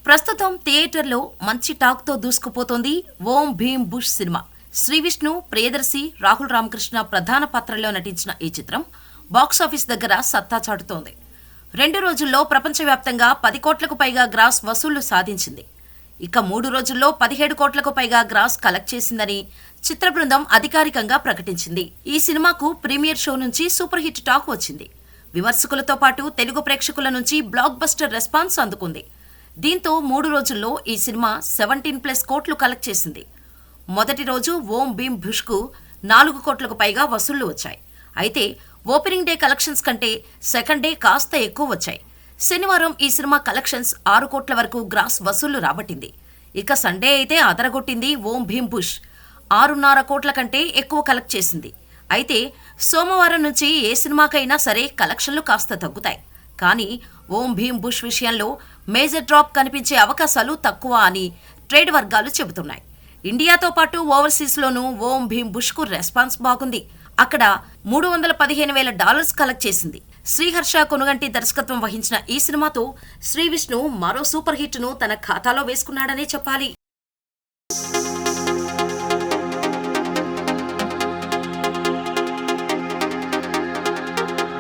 ప్రస్తుతం థియేటర్లో మంచి టాక్తో దూసుకుపోతోంది ఓం భీమ్ బుష్ సినిమా. శ్రీవిష్ణు, ప్రియదర్శి, రాహుల్ రామకృష్ణ ప్రధాన పాత్రల్లో నటించిన ఈ చిత్రం బాక్సాఫీస్ దగ్గర సత్తా చాటుతోంది. 2 రోజుల్లో ప్రపంచవ్యాప్తంగా 10 కోట్లకు పైగా గ్రాస్ వసూళ్లు సాధించింది. ఇక 3 రోజుల్లో 17 కోట్లకు పైగా గ్రాస్ కలెక్ట్ చేసిందని చిత్ర బృందం అధికారికంగా ప్రకటించింది. ఈ సినిమాకు ప్రీమియర్ షో నుంచి సూపర్ హిట్ టాక్ వచ్చింది. విమర్శకులతో పాటు తెలుగు ప్రేక్షకుల నుంచి బ్లాక్ బస్టర్ రెస్పాన్స్ అందుకుంది. దీంతో 3 రోజుల్లో ఈ సినిమా 17+ కోట్లు కలెక్ట్ చేసింది. మొదటి రోజు ఓం భీమ్ బుష్కు 4 కోట్లకు పైగా వసూళ్లు వచ్చాయి. అయితే ఓపెనింగ్ డే కలెక్షన్స్ కంటే సెకండ్ డే కాస్త ఎక్కువ వచ్చాయి. శనివారం ఈ సినిమా కలెక్షన్స్ 6 కోట్ల వరకు గ్రాస్ వసూళ్లు రాబట్టింది. ఇక సండే అయితే అదరగొట్టింది ఓం భీమ్ బుష్. 6.5 కోట్ల కంటే ఎక్కువ కలెక్ట్ చేసింది. అయితే సోమవారం నుంచి ఏ సినిమాకైనా సరే కలెక్షన్లు కాస్త తగ్గుతాయి. కానీ ఓం భీమ్ బుష్ విషయంలో మేజర్ డ్రాప్ కనిపించే అవకాశాలు తక్కువ అని ట్రేడ్ వర్గాలు చెబుతున్నాయి. ఇండియాతో పాటు ఓవర్సీస్లోనూ ఓం భీమ్ బుష్కు రెస్పాన్స్ బాగుంది. అక్కడ $315,000 కలెక్ట్ చేసింది. శ్రీహర్ష కొనుగంటి దర్శకత్వం వహించిన ఈ సినిమాతో శ్రీవిష్ణు మరో సూపర్ హిట్ను తన ఖాతాలో వేసుకున్నాడనే చెప్పాలి.